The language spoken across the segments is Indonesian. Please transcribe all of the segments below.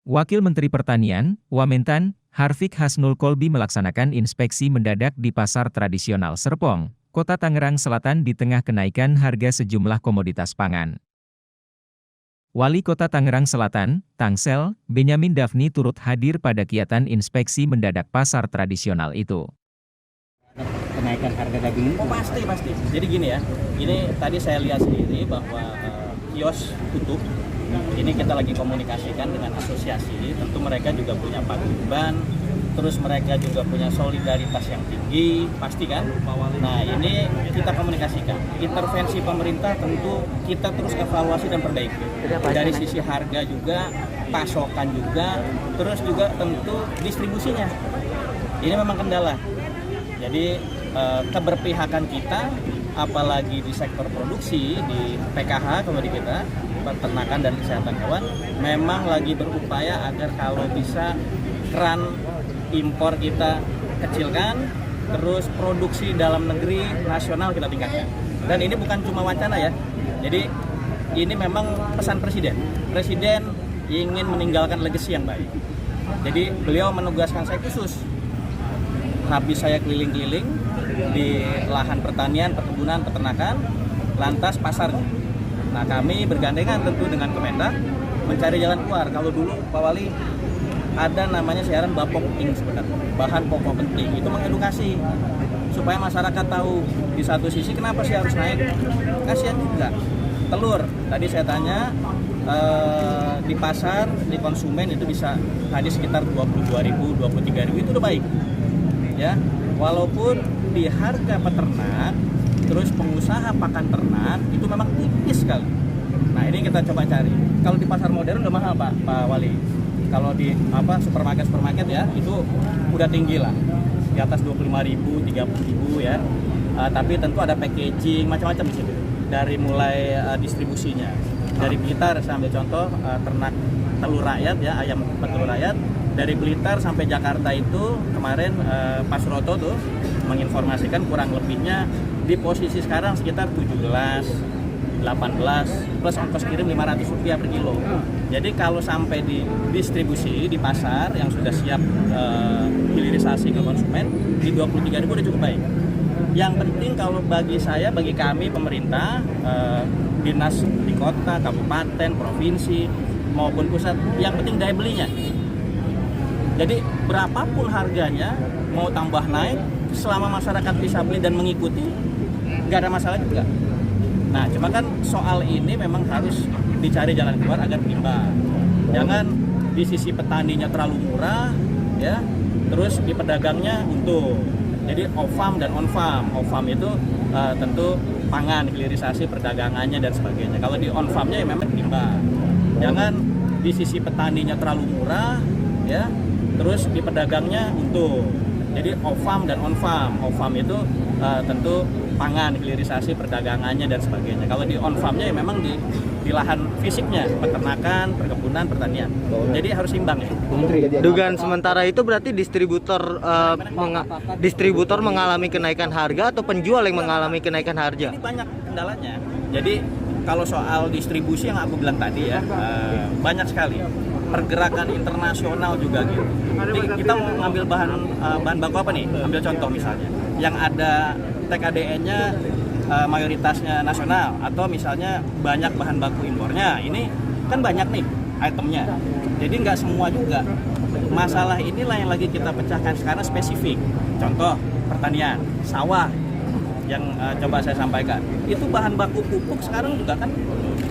Wakil Menteri Pertanian, Wamentan, Harfiq Hasnul Kolbi melaksanakan inspeksi mendadak di Pasar Tradisional Serpong, Kota Tangerang Selatan di tengah kenaikan harga sejumlah komoditas pangan. Wali Kota Tangerang Selatan, Tangsel, Benyamin Daphni turut hadir pada kegiatan inspeksi mendadak pasar tradisional itu. Kenaikan harga daging? Oh pasti. Jadi gini ya, ini tadi saya lihat sendiri bahwa kios tutup. Ini kita lagi komunikasikan dengan asosiasi, tentu mereka juga punya paguyuban, terus mereka juga punya solidaritas yang tinggi, pasti kan? Nah ini kita komunikasikan, intervensi pemerintah tentu kita terus evaluasi dan perbaiki. Dari sisi harga juga, pasokan juga, terus juga tentu distribusinya. Ini memang kendala. Jadi keberpihakan kita, apalagi di sektor produksi, di PKH kalau di kita, peternakan dan kesehatan hewan, memang lagi berupaya agar kalau bisa keran impor kita kecilkan, terus produksi dalam negeri nasional kita tingkatkan. Dan ini bukan cuma wacana ya, jadi ini memang pesan Presiden. Presiden ingin meninggalkan legacy yang baik. Jadi beliau menugaskan saya khusus, habis saya keliling-keliling di lahan pertanian, perkebunan, peternakan, lantas pasar. Nah kami bergandengan tentu dengan Kemendak mencari jalan keluar. Kalau dulu Pak Wali ada namanya siaran Bapokting sebenarnya, bahan pokok penting, itu mengedukasi supaya masyarakat tahu di satu sisi kenapa sih harus naik, kasihan juga. Telur, tadi saya tanya di pasar, di konsumen itu bisa tadi sekitar 22.000, 23.000 itu udah baik. Ya, walaupun di harga peternak, terus pengusaha pakan ternak itu memang tipis sekali. Nah ini kita coba cari. Kalau di pasar modern udah mahal Pak Wali. Kalau di supermarket ya itu udah tinggi lah, di atas 25.000, 30.000 ya. Tapi tentu ada packaging macam-macam di situ. Dari mulai distribusinya, dari Blitar saya ambil contoh ternak telur rakyat ya, ayam petelur rakyat. Dari Blitar sampai Jakarta itu kemarin Pak Suroto tuh menginformasikan kurang lebihnya di posisi sekarang sekitar 17, 18 plus ongkos kirim Rp500 per kilo. Jadi kalau sampai di distribusi di pasar yang sudah siap hilirisasi ke konsumen di 23.000 udah cukup baik. Yang penting kalau bagi saya, bagi kami pemerintah, dinas di kota, kabupaten, provinsi maupun pusat, yang penting daya belinya. Jadi berapapun harganya mau tambah naik, selama masyarakat bisa beli dan mengikuti, nggak ada masalah juga. Nah, cuma kan soal ini memang harus dicari jalan keluar agar imbang. Jangan di sisi petaninya terlalu murah, ya, terus di pedagangnya untung. Jadi off-farm dan on-farm. Off-farm itu tentu pangan, hilirisasi, perdagangannya dan sebagainya. Kalau di on-farmnya ya memang imbang. Jangan di sisi petaninya terlalu murah, ya, terus di pedagangnya untung. Jadi off-farm dan on-farm. Off-farm itu tentu pangan, hilirisasi, perdagangannya dan sebagainya. Kalau di on-farmnya ya memang di lahan fisiknya, peternakan, perkebunan, pertanian. Jadi harus imbang ya. Dugaan sementara itu berarti distributor mengalami kenaikan harga atau penjual yang mengalami kenaikan harga? Ini banyak kendalanya. Jadi kalau soal distribusi yang aku bilang tadi ya, banyak sekali. Pergerakan internasional juga gitu. Jadi kita mau ngambil bahan baku apa nih? Ambil contoh misalnya, yang ada TKDN-nya mayoritasnya nasional, atau misalnya banyak bahan baku impornya. Ini kan banyak nih itemnya. Jadi nggak semua juga. Masalah inilah yang lagi kita pecahkan sekarang spesifik. Contoh pertanian, sawah yang coba saya sampaikan. Itu bahan baku pupuk sekarang juga kan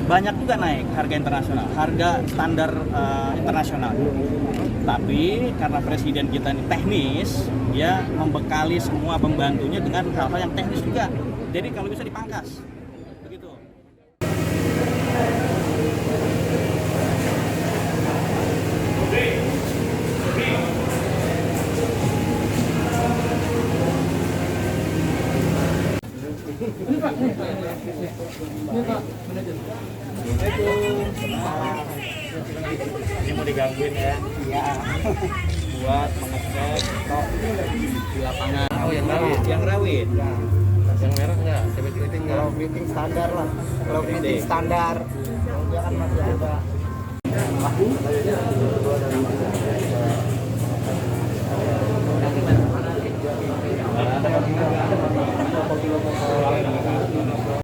banyak juga naik harga internasional, harga standar internasional. Tapi karena presiden kita ini teknis, dia membekali semua pembantunya dengan hal-hal yang teknis juga. Jadi kalau bisa dipangkas, begitu. Ini mau digangguin ya? Iya. Buat mengecek stok di lapangan. Oh yang rawit? Yang rawit. Yang merah enggak? Cabai keriting enggak? Kalau keriting standar lah. Kalau keriting standar. Kalau dia kan masih ada.